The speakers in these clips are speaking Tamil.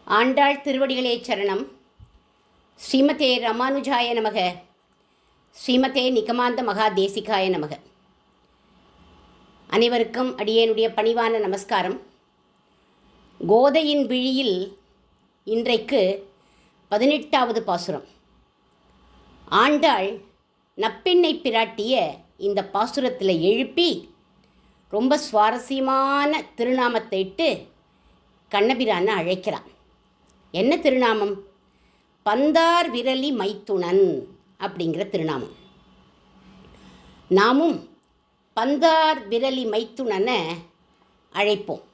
ஆண்டாள் திருவடிகளே சரணம். ஸ்ரீமதே ராமானுஜாய நமக. ஸ்ரீமதே நிகமாந்த மகாதேசிகாய நமக. அனைவருக்கும் அடியேனுடைய பணிவான நமஸ்காரம். கோதையின் விழியில் இன்றைக்கு 18வது பாசுரம். ஆண்டாள் நப்பெண்ணை பிராட்டிய இந்த பாசுரத்தில் எழுப்பி ரொம்ப சுவாரஸ்யமான திருநாமத்தை இட்டு கண்ணபிரானை அழைக்கிறான். என்ன திருநாமம்? பந்தார் விரலி மைத்துணன் அப்படிங்கிற திருநாமம். நாமும் பந்தார் விரலி மைத்துணனை அழைப்போம்.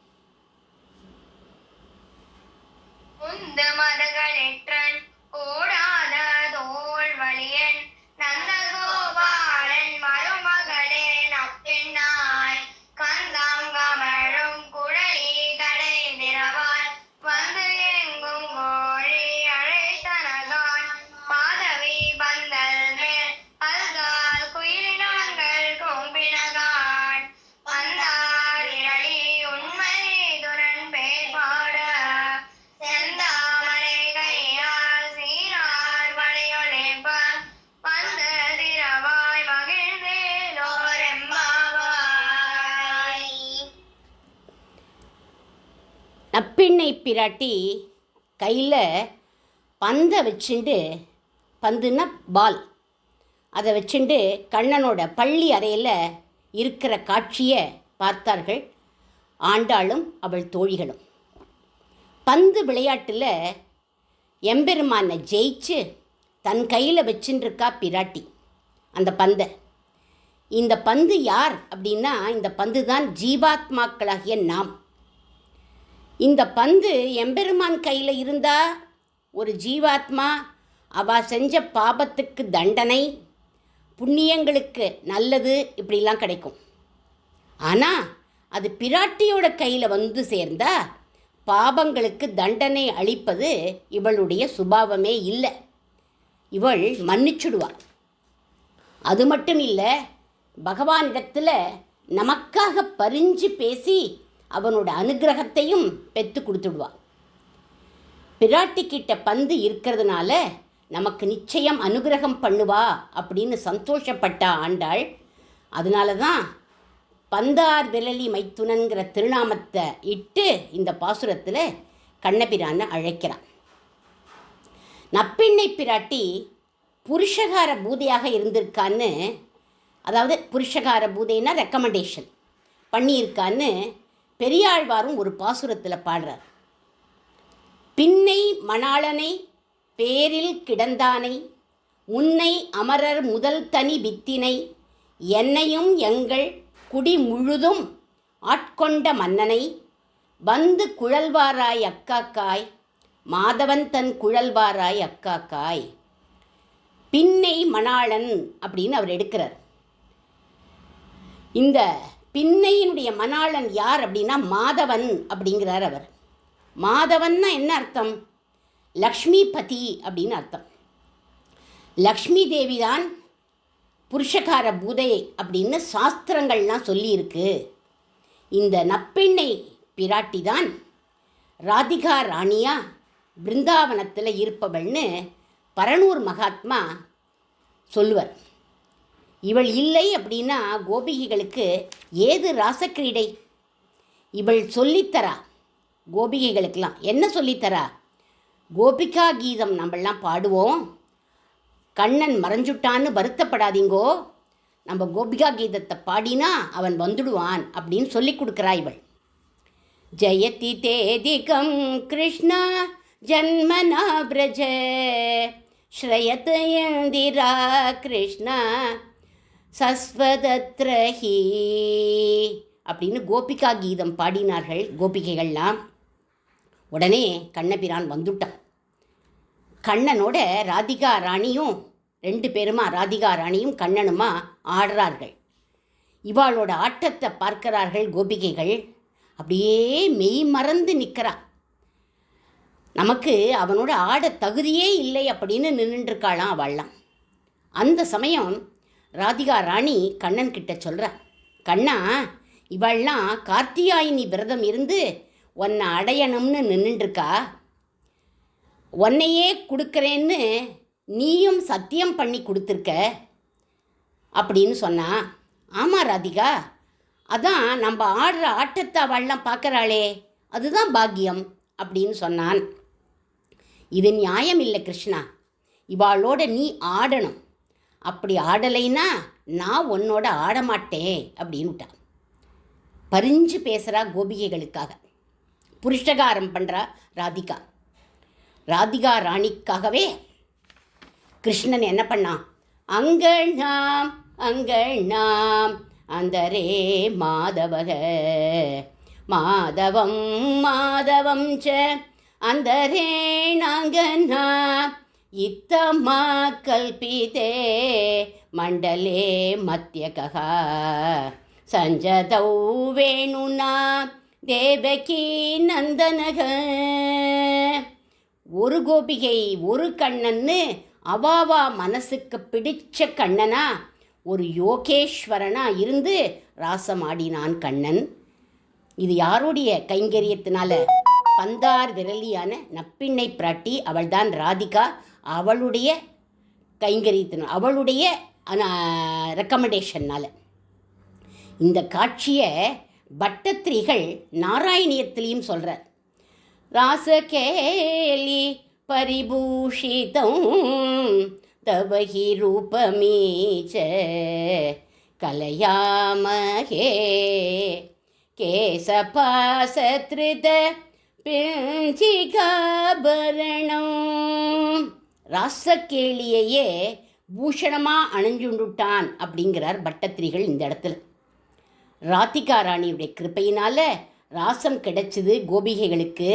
நப்பெண்ணை பிராட்டி கையில் பந்தை வச்சுண்டு, பந்துன்னா பால், அதை வச்சுண்டு கண்ணனோட பள்ளி அறையில் இருக்கிற காட்சியை பார்த்தார்கள் ஆண்டாளும் அவள் தோழிகளும். பந்து விளையாட்டில் எம்பெருமானை ஜெயிச்சு தன் கையில் வச்சுட்டுருக்கா பிராட்டி அந்த பந்தை. இந்த பந்து யார் அப்படின்னா, இந்த பந்து தான் ஜீவாத்மாக்களாகிய நாம். இந்த பந்து எம்பெருமான் கையில் இருந்தால் ஒரு ஜீவாத்மா அவள் செஞ்ச பாபத்துக்கு தண்டனை, புண்ணியங்களுக்கு நல்லது, இப்படிலாம் கிடைக்கும். ஆனால் அது பிராட்டியோட கையில் வந்து சேர்ந்தால் பாபங்களுக்கு தண்டனை அளிப்பது இவளுடைய சுபாவமே இல்லை. இவள் மன்னிச்சுடுவாள். அது மட்டும் இல்லை, பகவானிடத்தில் நமக்காக பரிஞ்சு பேசி அவனோட அனுகிரகத்தையும் பெற்று கொடுத்துடுவாள். பிராட்டிக்கிட்ட பந்து இருக்கிறதுனால நமக்கு நிச்சயம் அனுகிரகம் பண்ணுவா அப்படின்னு சந்தோஷப்பட்ட ஆண்டாள். அதனால தான் பந்தார் விரலி மைத்துனன்கிற திருநாமத்தை இட்டு இந்த பாசுரத்தில் கண்ணபிரானை அழைக்கிறான். நப்பெண்ணை பிராட்டி புருஷகார பூதையாக இருந்திருக்கான்னு, அதாவது புருஷகார பூதைன்னா ரெக்கமெண்டேஷன் பண்ணியிருக்கான்னு பெரியாழ்வாரும் ஒரு பாசுரத்தில் பாடுறார். பின்னை மணாளனை பேரில் கிடந்தானை, முன்னை அமரர் முதல் தனி வித்தினை, என்னையும் எங்கள் குடி முழுதும் ஆட்கொண்ட மன்னனை, வந்து குழல்வாராய் அக்காக்காய், மாதவன் தன் குழல்வாராய் அக்காக்காய். பின்னை மணாளன் அப்படின்னு அவர் எடுக்கிறார். இந்த பின்னையினுடைய மணாளன் யார் அப்படின்னா மாதவன் அப்படிங்கிறார் அவர். மாதவன்னா என்ன அர்த்தம்? லக்ஷ்மிபதி அப்படின்னு அர்த்தம். லக்ஷ்மி தேவி தான் புருஷகார பூதை அப்படின்னு சாஸ்திரங்கள்லாம் சொல்லியிருக்கு. இந்த நப்பெண்ணை பிராட்டி தான் ராதிகா ராணியா பிருந்தாவனத்தில் இருப்பவள்னு பரனூர் மகாத்மா சொல்லுவர். இவள் இல்லை அப்படின்னா கோபிகைகளுக்கு ஏது ராசக்கிரீடை? இவள் சொல்லித்தரா கோபிகைகளுக்கெல்லாம். என்ன சொல்லித்தரா? கோபிகா கீதம் நம்மளாம் பாடுவோம். கண்ணன் மறைஞ்சுட்டான்னு வருத்தப்படாதீங்கோ, நம்ம கோபிகா கீதத்தை பாடினா அவன் வந்துடுவான் அப்படின்னு சொல்லி கொடுக்குறா இவள். ஜெயதி தேதிகம் கிருஷ்ணா ஜன்மனா பிரஜ ஸ்ரயத் இந்திரா கிருஷ்ணா சஸ்வதத்ரஹி அப்படின்னு கோபிகா கீதம் பாடினார்கள் கோபிகைகள்லாம். உடனே கண்ணபிரான் வந்துட்டான். கண்ணனோட ராதிகா ராணியும், ரெண்டு பேருமா ராதிகா ராணியும் கண்ணனுமா ஆடுறார்கள். இவாளோட ஆட்டத்தை பார்க்கிறார்கள் கோபிகைகள். அப்படியே மெய் மறந்து நிற்கிறா. நமக்கு அவனோட ஆட தகுதியே இல்லை அப்படின்னு நின்றுருக்காளாம் அவள்லாம். அந்த சமயம் ராதிகா ராணி கண்ணன் கிட்ட சொல்கிறா, கண்ணா, இவள்லாம் கார்த்தியாயினி விரதம் இருந்து உன்னை அடையணும்னு நின்றுருக்கா. உன்னையே கொடுக்குறேன்னு நீயும் சத்தியம் பண்ணி கொடுத்துருக்க அப்படின்னு சொன்னா. ஆமாம் ராதிகா, அதான் நம்ம ஆடுற ஆட்டத்தை அவள்லாம் பார்க்குறாளே, அதுதான் பாக்கியம் அப்படின்னு சொன்னான். இது நியாயம் இல்லை கிருஷ்ணா, இவாளோட நீ ஆடணும், அப்படி ஆடலைன்னா நான் உன்னோட ஆடமாட்டேன் அப்படின்னுட்டா. பரிஞ்சு பேசுகிறா கோபிகைகளுக்காக, புருஷகாரம் பண்ணுறா ராதிகா. ராதிகா ராணிக்காகவே கிருஷ்ணன் என்ன பண்ணான், அங்கண்ணாம் அங்கண்ணாம் அந்தரே மாதவக மாதவம் மாதவம் ச அந்தரே நாங்கண்ணா இத்தமா கல்பிதே மண்டலே மத்தியகः சஞ்சதௌ வேணுனா தேவகி நந்தனக. ஒரு கோபிகை ஒரு கண்ணன்னு அவாவா மனசுக்கு பிடிச்ச கண்ணனா ஒரு யோகேஸ்வரனா இருந்து ராசமாடினான் கண்ணன். இது யாருடைய கைங்கரியத்தினால? பந்தார் விரலியான நப்பிண்ணை பிராட்டி, அவள்தான் ராதிகா, அவளுடைய கைங்கரியத்தினால், அவளுடைய ரெக்கமெண்டேஷன்னால். இந்த காட்சியை பட்டத்திரிகள் நாராயணியத்திலையும் சொல்கிறார். ராசகேலி பரிபூஷிதம் தவஹி ரூபமீச்ச கலயாமஹே கேசபாசத்ரித பிஞ்சிகாபரணம். ராசகேளியையே பூஷணமாக அணிஞ்சுண்டுட்டான் அப்படிங்கிறார் பட்டத்திரிகள் இந்த இடத்துல. ராதிகா ராணியுடைய கிருப்பையினால் ராசம் கிடைச்சிது கோபிகைகளுக்கு.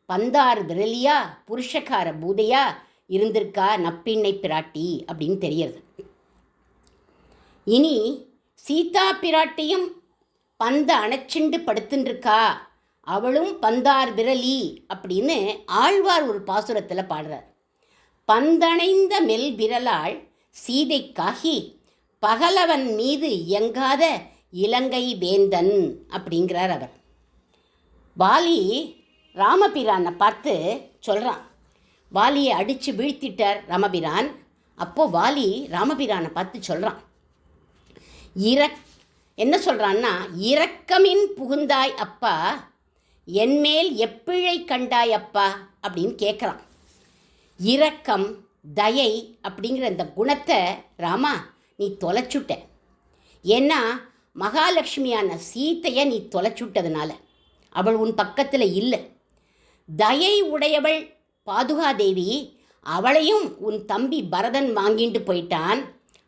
பந்தார் விரலியா புருஷகார பூதையா இருந்திருக்கா நப்பிண்ணை பிராட்டி அப்படின்னு தெரியறது. இனி சீதா பிராட்டியும் பந்த அணைச்சிண்டு படுத்துட்டுருக்கா, அவளும் பந்தார் விரலி அப்படின்னு ஆழ்வார் ஒரு பாசுரத்தில் பாடுறார். பந்தணைந்த மெல் விரலாள் சீதைக்காகி பகலவன் மீது இயங்காத இலங்கை வேந்தன் அப்படிங்கிறார் அவர். வாலி ராமபிரானை பார்த்து சொல்கிறான், வாலியை அடித்து வீழ்த்திட்டார் ராமபிரான். அப்போது வாலி ராமபிரானை பார்த்து சொல்கிறான், என்ன சொல்கிறான்னா, இரக்கமின் புகுந்தாய் அப்பா, என்மேல் எப்பிழை கண்டாய் அப்பா அப்படின்னு கேட்குறான். இரக்கம் தயை அப்படிங்கிற இந்த குணத்தை ராமா நீ தொலைச்சுட்ட. ஏன்னா மகாலட்சுமியான சீத்தையை நீ தொலைச்சுட்டதுனால அவள் உன் பக்கத்தில் இல்லை. தயை உடையவள் பாதுகாதேவி, அவளையும் உன் தம்பி பரதன் வாங்கிட்டு போயிட்டான்.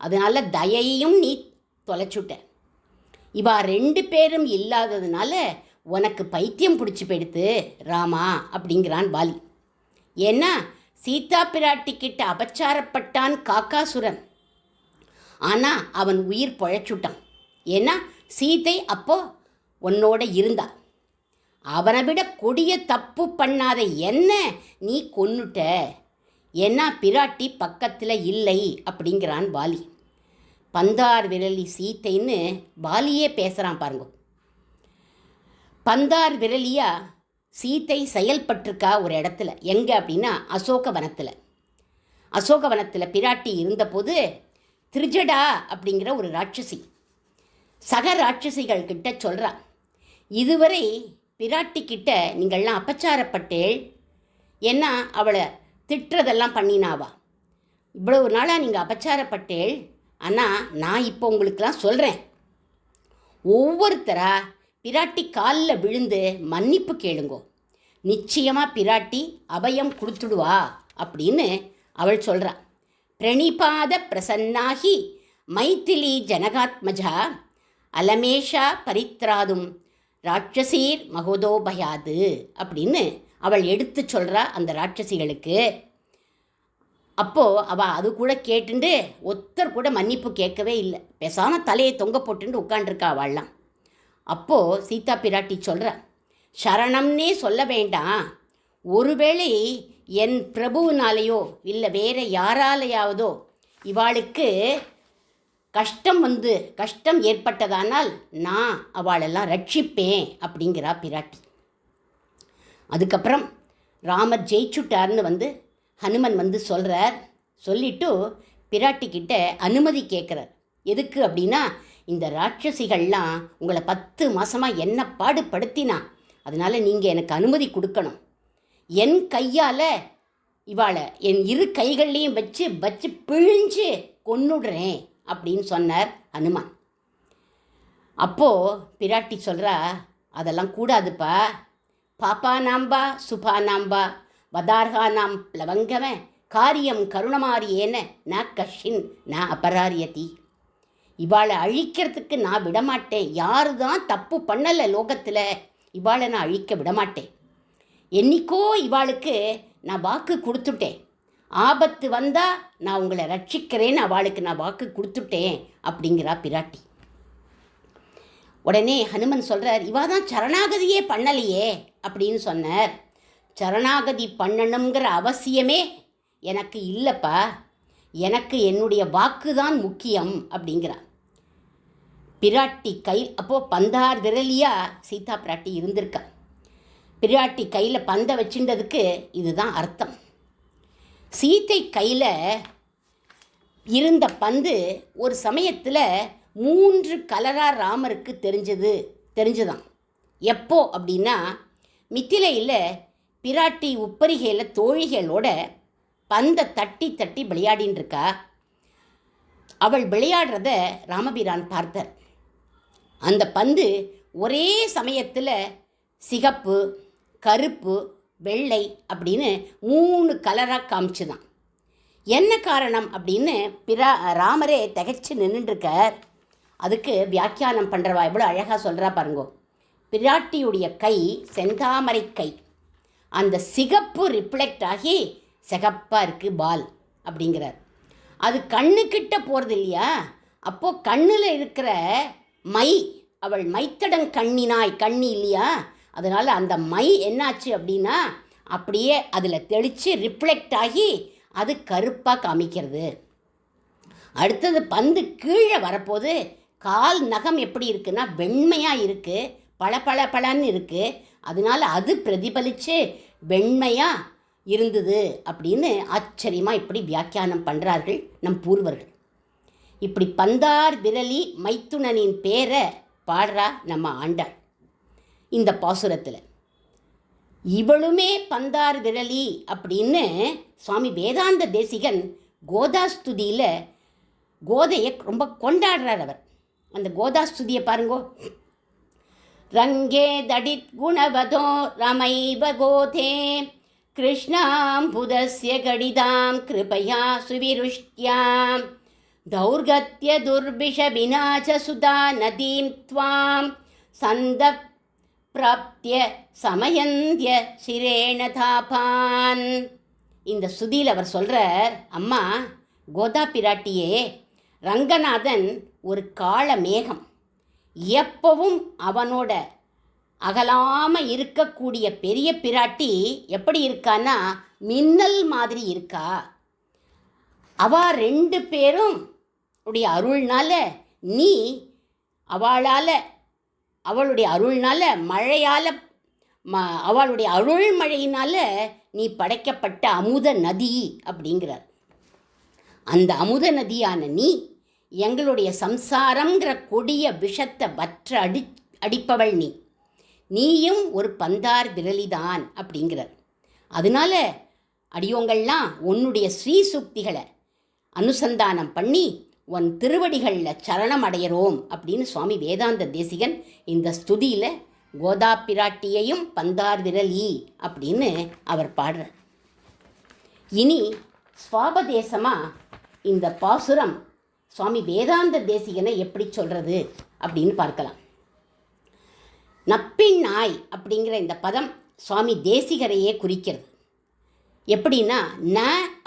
அதனால் தயையும் நீ தொலைச்சுட்ட. இவா 2 பேரும் இல்லாததுனால உனக்கு பைத்தியம் பிடிச்சி போயிடுத்து ராமா அப்படிங்கிறான் வாலி. ஏன்னா சீதா பிராட்டிக்கிட்ட அபச்சாரப்பட்டான் காக்காசுரன், ஆனால் அவன் உயிர் பொழைச்சுட்டான். ஏன்னா சீதை அப்போ உன்னோட இருந்தா. அவனை விட கொடிய தப்பு பண்ணாத என்ன நீ கொன்னுட்ட, ஏன்னா பிராட்டி பக்கத்தில் இல்லை அப்படிங்கிறான் வாலி. பந்தார் விரலி சீத்தைன்னு வாலியே பேசுகிறான் பாருங்க. பந்தார் விரலியா சீத்தை செயல்பட்டிருக்கா ஒரு இடத்துல. எங்கே அப்படின்னா அசோகவனத்தில். அசோகவனத்தில் பிராட்டி இருந்தபோது திரிஜடா அப்படிங்கிற ஒரு ராட்சசி சக ராட்சசிகள் கிட்ட சொல்கிறா, இதுவரை பிராட்டிக்கிட்ட நீங்கள்லாம் அபச்சாரப்பட்டேள், ஏன்னா அவளை திட்டுறதெல்லாம் பண்ணினாவா. இவ்வளவு நாளாக நீங்கள் அபச்சாரப்பட்டேள், ஆனால் நான் இப்போ உங்களுக்கெல்லாம் சொல்கிறேன், ஒவ்வொருத்தரா பிராட்டி காலில் விழுந்து மன்னிப்பு கேளுங்கோ, நிச்சயமாக பிராட்டி அபயம் கொடுத்துடுவா அப்படின்னு அவள் சொல்கிறா. பிரணிபாத பிரசன்னாகி மைத்திலி ஜனகாத்மஜா அலமேஷா பரித்ராதும் ராட்சசீர் மகோதோபயாது அப்படின்னு அவள் எடுத்து சொல்கிறா அந்த ராட்சசிகளுக்கு. அப்போது அவள் அது கூட கேட்டுண்டு ஒருத்தர் கூட மன்னிப்பு கேட்கவே இல்லை, பேசாமல் தலையை தொங்க போட்டுண்டு உட்காண்டிருக்கா அவள்லாம். அப்போது சீதா பிராட்டி சொல்கிறா, சரணம்னே சொல்ல வேண்டாம், ஒருவேளை என் பிரபுவினாலேயோ இல்லை வேறு யாராலையாவதோ இவாளுக்கு கஷ்டம் ஏற்பட்டதானால் நான் அவளெல்லாம் ரட்சிப்பேன் அப்படிங்கிறா பிராட்டி. அதுக்கப்புறம் ராமர் ஜெயிச்சுட்டார்னு வந்து ஹனுமன் வந்து சொல்கிறார். சொல்லிவிட்டு பிராட்டிக்கிட்ட அனுமதி கேட்குறார். எதுக்கு அப்படின்னா, இந்த ராட்சசிகள்லாம் உங்களை 10 மாதமாக என்ன பாடுபடுத்தினா, அதனால் நீங்கள் எனக்கு அனுமதி கொடுக்கணும். என் கையால் இவாளை என் 2 கைகள்லையும் வச்சு வச்சு பிழிஞ்சு கொன்னுடுறேன் அப்படின்னு சொன்னார் ஹனுமான். அப்போது பிராட்டி சொல்கிறா, அதெல்லாம் கூடாதுப்பா. பாப்பா நாம்பா சுபா நாம்பா வதார்கா நாம் பிளவங்கம காரியம் கருணமாரியேன ந கஷின் ந அபராரியதி. இவாளை அழிக்கிறதுக்கு நான் விடமாட்டேன். யாரு தான் தப்பு பண்ணலை லோகத்தில், இவாளை நான் அழிக்க விடமாட்டேன். என்னைக்கோ இவாளுக்கு நான் வாக்கு கொடுத்துட்டேன். ஆபத்து வந்தால் நான் உங்களை ரட்சிக்கிறேன்னு அவளுக்கு நான் வாக்கு கொடுத்துட்டேன் அப்படிங்கிறா பிராட்டி. உடனே ஹனுமன் சொல்கிறார், இவா தான் சரணாகதியே பண்ணலையே அப்படின்னு சொன்னார். சரணாகதி பண்ணணுங்கிற அவசியமே எனக்கு இல்லைப்பா, எனக்கு என்னுடைய வாக்கு தான் முக்கியம் அப்படிங்கிறார். பிராட்டி கை அப்போது பந்தார் விரலியாக சீதா பிராட்டி இருந்திருக்கா. பிராட்டி கையில் பந்தை வச்சுட்டதுக்கு இதுதான் அர்த்தம். சீத்தை கையில் இருந்த பந்து ஒரு சமயத்தில் 3 கலராக ராமருக்கு தெரிஞ்சுதான். எப்போ அப்படின்னா, மித்திலையில் பிராட்டி உப்பரிகையில் தோழிகளோட பந்தை தட்டி தட்டி விளையாடின்னு இருக்கா. அவள் விளையாடுறத ராமபிரான் பார்த்தார். அந்த பந்து ஒரே சமயத்தில் சிகப்பு, கருப்பு, வெள்ளை அப்படின்னு 3 கலராக காமிச்சுதான். என்ன காரணம் அப்படின்னு ராமரே திகைச்சு நின்றுட்டுருக்கார். அதுக்கு வியாக்கியானம் பண்ணுறவா எவ்வளோ அழகாக சொல்கிறா பாருங்கோ. பிராட்டியுடைய கை செந்தாமரை கை, அந்த சிகப்பு ரிஃப்ளெக்ட் ஆகி சிகப்பாக இருக்குது பால் அப்படிங்கிறார். அது கண்ணுக்கிட்ட போகிறது இல்லையா, அப்போது கண்ணில் இருக்கிற மை, அவள் மைத்தடம் கண்ணி இல்லையா, அதனால் அந்த மை என்னாச்சு அப்படின்னா அப்படியே அதில் தெளித்து ரிஃப்ளெக்ட் ஆகி அது கருப்பாக காமிக்கிறது. அடுத்தது பந்து கீழே வரப்போது கால் நகம் எப்படி இருக்குன்னா வெண்மையாக இருக்குது, பளபளன்னு இருக்குது. அதனால் அது பிரதிபலித்து வெண்மையாக இருந்தது அப்படின்னு ஆச்சரியமாக இப்படி வியாக்கியானம் பண்ணுறார்கள் நம் பூர்வர்கள். இப்படி பந்தார் விரலி மைத்துனனின் பேரை பாடுறா நம்ம ஆண்டாள் இந்த பாசுரத்தில். இவளுமே பந்தார் விரலி அப்படின்னு சுவாமி வேதாந்த தேசிகன் கோதாஸ்துதியில் கோதையை ரொம்ப கொண்டாடுறார் அவர். அந்த கோதாஸ்துதியை பாருங்கோ. ரங்கே தடித் குணவதோ ரமைவ கோதே கிருஷ்ணாம்புதஸ்ய கடிதாம் கிருபயா சுவிருஷ்ட்யாம் தௌர்கத்ய துர்பிஷ விநாச சுதா நதீம் த்வாம் சந்த பிராப்திய சமயந்திய சிரேண தாபான். இந்த சுதியில் அவர் சொல்கிறார், அம்மா கோதா பிராட்டியே, ரங்கநாதன் ஒரு காள மேகம், எப்பவும் அவனோட அகலாமல் இருக்கக்கூடிய பெரிய பிராட்டி எப்படி இருக்கான்னா மின்னல் மாதிரி இருக்கா. அவ 2 பேரும் உடைய அருள்னால நீ அவளுடைய அருள்னால மழையால் அவளுடைய அருள் மழையினால் நீ படைக்கப்பட்ட அமுத நதி அப்படிங்கிறார். அந்த அமுத நதியான நீ எங்களுடைய சம்சாரங்கிற கொடிய விஷத்தை அடிப்பவள் நீயும் ஒரு பந்தார் விரலிதான் அப்படிங்கிறார். அதனால அடியோங்கள்லாம் உன்னுடைய ஸ்ரீசூக்திகளை அனுசந்தானம் பண்ணி உன் திருவடிகளில் சரணம் அடையிறோம் அப்படின்னு சுவாமி வேதாந்த தேசிகன் இந்த ஸ்துதியில் கோதா பிராட்டியையும் பந்தார் விரலி அப்படின்னு அவர் பாடுறார். இனி ஸ்வாபதேசமாக இந்த பாசுரம் சுவாமி வேதாந்த தேசிகனை எப்படி சொல்கிறது அப்படின்னு பார்க்கலாம். நப்பின்னாய் அப்படிங்கிற இந்த பதம் சுவாமி தேசிகரையே குறிக்கிறது. எப்படின்னா, ந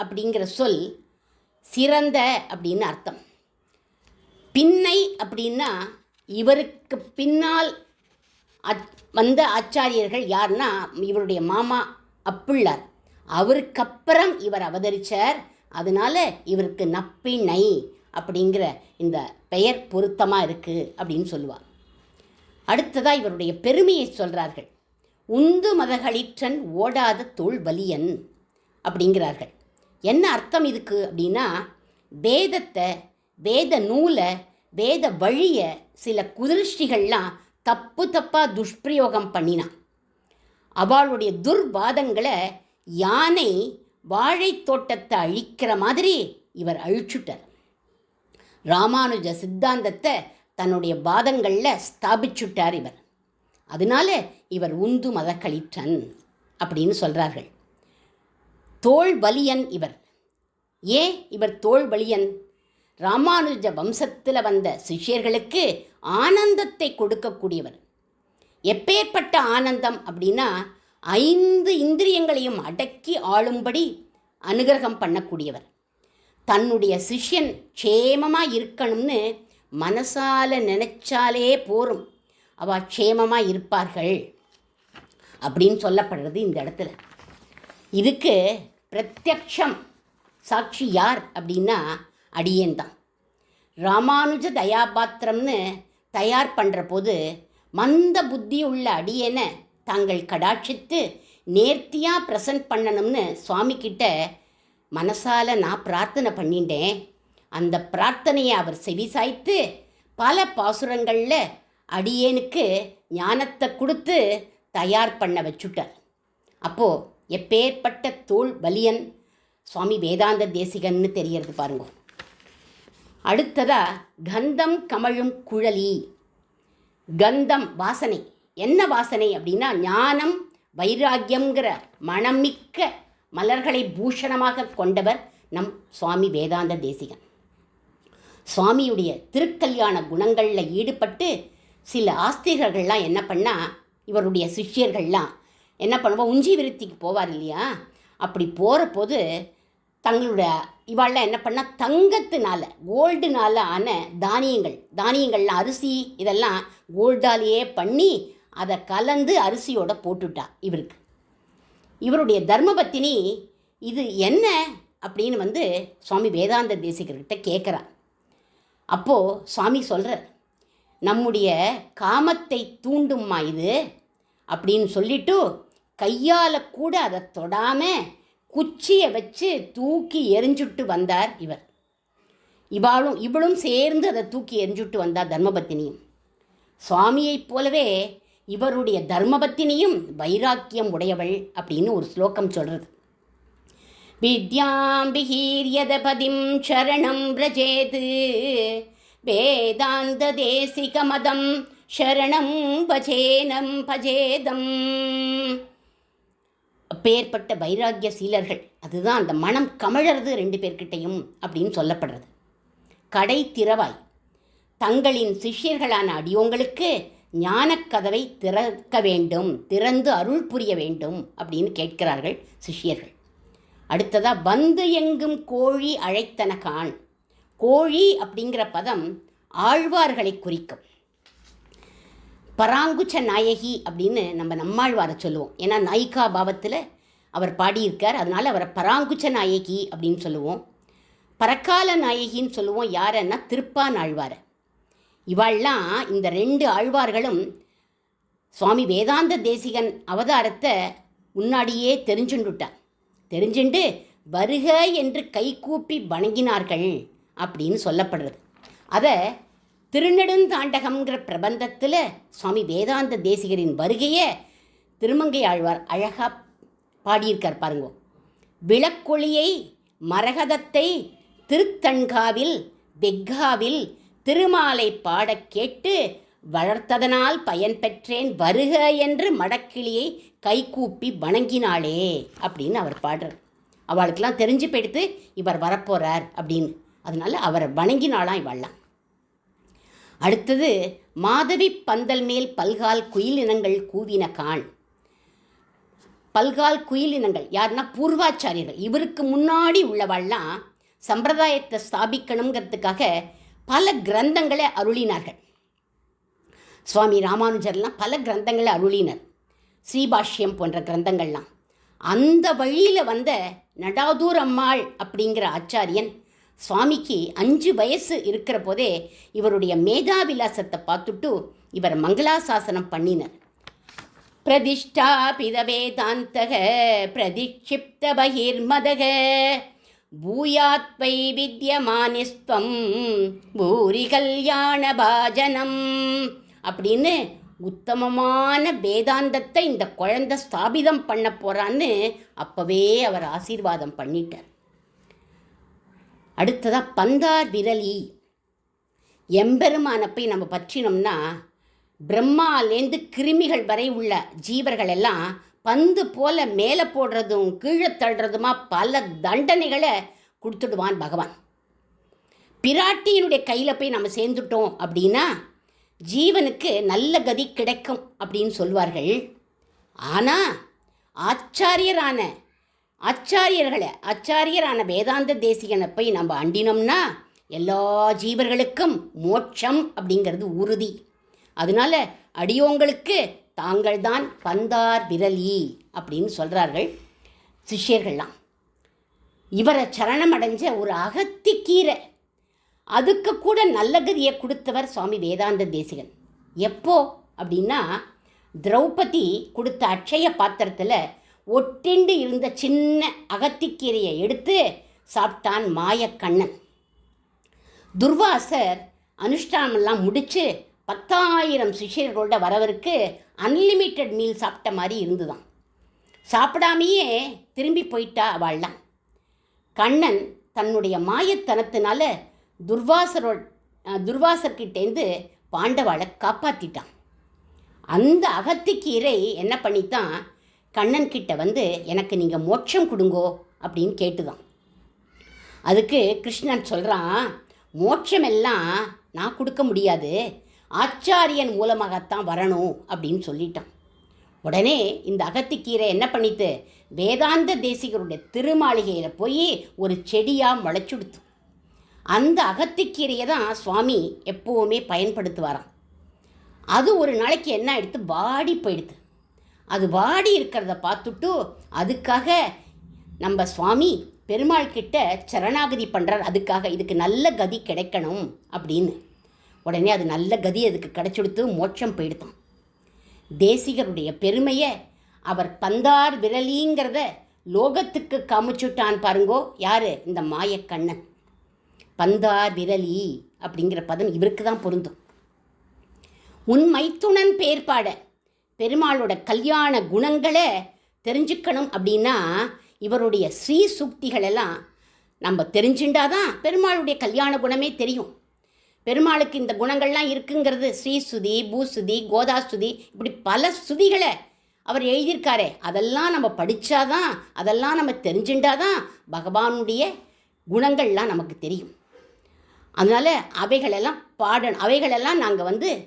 அப்படிங்கிற சொல் சிறந்த அப்படின்னு அர்த்தம். பின்னை அப்படின்னா இவருக்கு பின்னால் வந்த ஆச்சாரியர்கள் யார்னா இவருடைய மாமா அப்பிள்ளார், அவருக்கப்புறம் இவர் அவதரித்தார். அதனால் இவருக்கு நப்பிணை அப்படிங்கிற இந்த பெயர் பொருத்தமாக இருக்குது அப்படின்னு சொல்லுவார். அடுத்ததாக இவருடைய பெருமையை சொல்கிறார்கள். உந்து மதகளிற்றன் ஓடாத தோள் வலியன் அப்படிங்கிறார்கள். என்ன அர்த்தம் இதுக்கு அப்படின்னா, வேதத்தை, வேத நூலை, வேத வழியை சில குதிருஷ்டிகள்லாம் தப்பாக துஷ்பிரயோகம் பண்ணினான். அவளுடைய துர்வாதங்களை யானை வாழை தோட்டத்தை அழிக்கிற மாதிரி இவர் அழிச்சுட்டார். ராமானுஜ சித்தாந்தத்தை தன்னுடைய வாதங்களில் ஸ்தாபிச்சுட்டார் இவர். அதனால இவர் உந்து மதக்களிற்றன் அப்படின்னு சொல்கிறார்கள். தோள் வலியன் இவர். ஏன் இவர் தோள் வலியன்? ராமானுஜ வம்சத்தில் வந்த சிஷ்யர்களுக்கு ஆனந்தத்தை கொடுக்கக்கூடியவர். எப்பேற்பட்ட ஆனந்தம் அப்படின்னா, 5 இந்திரியங்களையும் அடக்கி ஆளும்படி அனுகிரகம் பண்ணக்கூடியவர். தன்னுடைய சிஷ்யன் க்ஷேமமாக இருக்கணும்னு மனசால நினைச்சாலே போரும், அவள் க்ஷேமமாக இருப்பார்கள் அப்படின்னு சொல்லப்படுறது இந்த இடத்துல. இதுக்கு பிரத்யக்ஷம் சாட்சி யார் அப்படின்னா அடியேன் தான். ராமானுஜ தயாபாத்திரம்னு தயார் பண்ணுற போது மந்த புத்தி உள்ள அடியேனை தாங்கள் கடாட்சித்து நேர்த்தியாக ப்ரெசன்ட் பண்ணணும்னு சுவாமிக்கிட்ட மனசால் நான் பிரார்த்தனை பண்ணிட்டேன். அந்த பிரார்த்தனையை அவர் செவிசாய்த்து பல பாசுரங்களில் அடியேனுக்கு ஞானத்தை கொடுத்து தயார் பண்ண வச்சுட்டார். அப்போது எப்பேற்பட்ட தோள் வலியன் சுவாமி வேதாந்த தேசிகன்னு தெரியறது பாருங்க. அடுத்ததாக கந்தம் கமழும் குழலி. கந்தம் வாசனை. என்ன வாசனை அப்படின்னா, ஞானம் வைராக்கியங்கிற மணமிக்க மலர்களை பூஷணமாக கொண்டவர் நம் சுவாமி வேதாந்த தேசிகன். சுவாமியுடைய திருக்கல்யாண குணங்களில் ஈடுபட்டு சில ஆஸ்திகர்கள்லாம் என்ன பண்ணால், இவருடைய சிஷ்யர்கள்லாம் என்ன பண்ணுவோம், உஞ்சி விருத்திக்கு போவார் இல்லையா, அப்படி போகிற போது தங்களுடைய இவாளெலாம் என்ன பண்ணால் தங்கத்தினால கோல்டுனால் ஆன தானியங்கள்லாம் அரிசி இதெல்லாம் கோல்டாலேயே பண்ணி அதை கலந்து அரிசியோட போட்டுட்டா இவருக்கு. இவருடைய தர்மபத்தினி இது என்ன அப்படின்னு சுவாமி வேதாந்த தேசிகர்கிட்ட கேட்குறார். அப்போது சுவாமி சொல்கிறார், நம்முடைய காமத்தை தூண்டும்மா இது அப்படின்னு சொல்லிட்டு கையால் கூட அதை தொடாமல் குச்சியை வச்சு தூக்கி எரிஞ்சுட்டு வந்தார் இவர். இவளும் சேர்ந்து அதை தூக்கி எரிஞ்சுட்டு வந்தார் தர்மபத்தினியும். சுவாமியைப் போலவே இவருடைய தர்மபத்தினியும் வைராக்கியம் உடையவள் அப்படின்னு ஒரு ஸ்லோகம் சொல்கிறது. வித்யாம்பிஹீரியதபதிம் சரணம் பிரஜேது வேதாந்த தேசிகமதம் சரணம் பஜேனம் பஜேதம். அப்பேற்பட்ட வைராக்கிய சீலர்கள். அதுதான் அந்த மனம் கமழறது 2 பேர்கிட்டையும் அப்படின்னு சொல்லப்படுறது. கடை திறவாய் தங்களின் சிஷ்யர்களான அடியோங்களுக்கு ஞானக்கதவை திறக்க வேண்டும், திறந்து அருள் புரிய வேண்டும் அப்படின்னு கேட்கிறார்கள் சிஷ்யர்கள். அடுத்ததாக வந்து எங்கும் கோழி அழைத்தன காண். கோழி அப்படிங்கிற பதம் ஆழ்வார்களை குறிக்கும். பராங்குச்ச நாயகி அப்படின்னு நம்ம நம்மாழ்வாரை சொல்லுவோம். ஏன்னா நாயிகா பாவத்தில் அவர் பாடியிருக்கார், அதனால் அவரை பராங்குச்ச நாயகி அப்படின்னு சொல்லுவோம். பரக்கால நாயகின்னு சொல்லுவோம். யாருன்னா திருப்பான் ஆழ்வாரை. இவாள்லாம் இந்த 2 ஆழ்வார்களும் சுவாமி வேதாந்த தேசிகன் அவதாரத்தை முன்னாடியே தெரிஞ்சுண்டு வருக என்று கைகூப்பி வணங்கினார்கள் அப்படின்னு சொல்லப்படுறது. அதை திருநெடுந்தாண்டகம்ங்கிற பிரபந்தத்தில் சுவாமி வேதாந்த தேசிகரின் வருகையை திருமங்கை ஆழ்வார் அழகாக பாடியிருக்கார் பாருங்க. விளக்கொளியை மரகதத்தை திருத்தண்காவில் வெக்காவில் திருமாலை பாடக் கேட்டு வளர்த்ததனால் பயன் பெற்றேன், வருக என்று மடக்கிளியை கைகூப்பி வணங்கினாளே அப்படின்னு அவர் பாடுறார். அவளுக்கெல்லாம் தெரிஞ்சு போயிடுத்து இவர் வரப்போகிறார் அப்படின்னு. அதனால அவரை வணங்கினாலாம் இவாள்லாம். அடுத்தது மாதவி பந்தல் மேல் பல்கால் குயிலினங்கள் கூவின காண். பல்கால் குயிலினங்கள் யாருன்னா பூர்வாச்சாரியர்கள். இவருக்கு முன்னாடி உள்ளவாள்லாம் சம்பிரதாயத்தை ஸ்தாபிக்கணுங்கிறதுக்காக பல கிரந்தங்களை அருளினார்கள். சுவாமி ராமானுஜர்லாம் பல கிரந்தங்களை அருளினர், ஸ்ரீபாஷ்யம் போன்ற கிரந்தங்கள்லாம். அந்த வழியில் வந்த நடாதூர் அம்மாள் அப்படிங்கிற ஆச்சாரியன் சுவாமிக்கு 5 வயசு இருக்கிற போதே இவருடைய மேதாவிலாசத்தை பார்த்துட்டு இவர் மங்களாசாசனம் பண்ணினர். பிரதிஷ்டாபித வேதாந்தக பிரதிக்ஷிப்த பகிர்மதக பூயாத்வை வித்யமானிஸ்வம் பூரி கல்யாண பாஜனம் அப்படின்னு உத்தமமான வேதாந்தத்தை இந்த குழந்தை ஸ்தாபிதம் பண்ண போகிறான்னு அப்போவே அவர் ஆசீர்வாதம் பண்ணிட்டார். அடுத்ததாக பந்தார் விரலி எம்பெருமானை போய் நம்ம பற்றினோம்னா பிரம்மாலேருந்து கிருமிகள் வரை உள்ள ஜீவர்கள் எல்லாம் பந்து போல மேலே போடுறதும் கீழே தள்ளுறதுமா பல தண்டனைகளை கொடுத்துடுவான் பகவான். பிராட்டியினுடைய கையில் போய் நம்ம சேர்ந்துட்டோம் அப்படின்னா ஜீவனுக்கு நல்ல கதி கிடைக்கும் அப்படின்னு சொல்வார்கள். ஆனால் ஆச்சாரியரான வேதாந்த தேசிகனை போய் நம்ம அண்டினோம்னா எல்லா ஜீவர்களுக்கும் மோட்சம் அப்படிங்கிறது உறுதி. அதனால அடியோங்களுக்கு தாங்கள் தான் பந்தார் விரலி அப்படின்னு சொல்கிறார்கள் சிஷ்யர்கள்லாம். இவரை சரணம் அடைஞ்ச ஒரு அகத்திக்கீரை அதுக்கு கூட நல்ல கதியை கொடுத்தவர் சுவாமி வேதாந்த தேசிகன். எப்போ அப்படின்னா திரௌபதி கொடுத்த அட்சய பாத்திரத்தில் ஒட்டிண்டு இருந்த சின்ன அகத்திக்கீரையை எடுத்து சாப்பிட்டான் மாயக்கண்ணன். துர்வாசர் அனுஷ்டானமெல்லாம் முடித்து 10,000 சிஷ்யர்களோட வரவருக்கு அன்லிமிட்டெட் மீல் சாப்பிட்ட மாதிரி இருந்துதான். சாப்பிடாமையே திரும்பி போயிட்டா அவள்லாம். கண்ணன் தன்னுடைய மாயத்தனத்தினால துர்வாசர்கிட்டேருந்து பாண்டவாளை காப்பாற்றிட்டான். அந்த அகத்திக்கீரை என்ன பண்ணித்தான் கண்ணன்கிட்ட வந்து எனக்கு நீங்கள் மோட்சம் கொடுங்கோ அப்படின்னு கேட்டுதான். அதுக்கு கிருஷ்ணன் சொல்கிறான், மோட்சமெல்லாம் நான் கொடுக்க முடியாது, ஆச்சாரியன் மூலமாகத்தான் வரணும் அப்படின்னு சொல்லிட்டான். உடனே இந்த அகத்திக்கீரை என்ன பண்ணித்து வேதாந்த தேசிகருடைய திருமாளிகையில் போய் ஒரு செடியாக முளைச்சுடுத்து. அந்த அகத்திக்கீரையை தான் சுவாமி எப்போவுமே பயன்படுத்துவாராம். அது ஒரு நாளைக்கு என்ன எடுத்து வாடி போயிடுது. அது வாடி இருக்கிறத பார்த்துட்டு அதுக்காக நம்ம சுவாமி பெருமாள் கிட்ட சரணாகதி பண்ணுறார். அதுக்காக இதுக்கு நல்ல கதி கிடைக்கணும் அப்படின்னு. உடனே அது நல்ல கதி அதுக்கு கிடைச்சுடுத்து மோட்சம் போயிடுத்தான். தேசிகருடைய பெருமையை அவர் பந்தார் விரலிங்கிறத லோகத்துக்கு காமிச்சுட்டான் பாருங்கோ. யார்? இந்த மாயக்கண்ணன். பந்தார் விரலி அப்படிங்கிற பதம் இவருக்கு தான் பொருந்தும். உன் மைத்துணன் பேர் பாட பெருமாளோட கல்யாண குணங்களை தெரிஞ்சுக்கணும் அப்படின்னா இவருடைய ஸ்ரீ சூக்திகளெல்லாம் நம்ம தெரிஞ்சுட்டாதான் பெருமாளுடைய கல்யாண குணமே தெரியும். பெருமாளுக்கு இந்த குணங்கள்லாம் இருக்குங்கிறது ஸ்ரீசுதி, பூசுதி, கோதாசுதி, இப்படி பல சுதிகளை அவர் எழுதியிருக்காரே. அதெல்லாம் நம்ம படித்தாதான், அதெல்லாம் நம்ம தெரிஞ்சுட்டாதான் பகவானுடைய குணங்கள்லாம் நமக்கு தெரியும். அதனால் அவைகளெல்லாம் பாடணும், அவைகளெல்லாம் நாங்கள்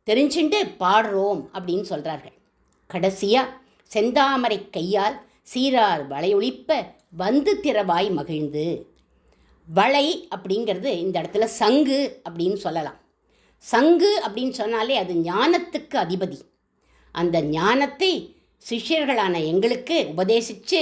தெரிஞ்சுட்டு பாடுறோம் அப்படின்னு சொல்கிறார்கள். கடைசியாக செந்தாமரை கையால் சீரார் வளையொழிப்ப வந்து திறவாய் மகிழ்ந்து. வளை அப்படிங்கிறது இந்த இடத்துல சங்கு அப்படின்னு சொல்லலாம். சங்கு அப்படின்னு சொன்னாலே அது ஞானத்துக்கு அதிபதி. அந்த ஞானத்தை சிஷ்யர்களான எங்களுக்கு உபதேசித்து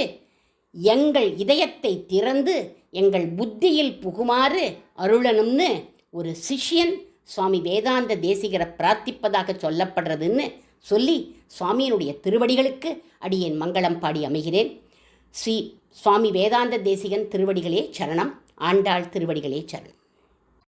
எங்கள் இதயத்தை திறந்து எங்கள் புத்தியில் புகுமாறு அருளணும்னு ஒரு சிஷ்யன் சுவாமி வேதாந்த தேசிகரை பிரார்த்திப்பதாக சொல்லப்படுறதுன்னு சொல்லி சுவாமியினுடைய திருவடிகளுக்கு அடியேன் மங்களம் பாடி அமைகிறேன். ஸ்ரீ சுவாமி வேதாந்த தேசிகன் திருவடிகளே சரணம். ஆண்டாள் திருவடிகளே சரணம்.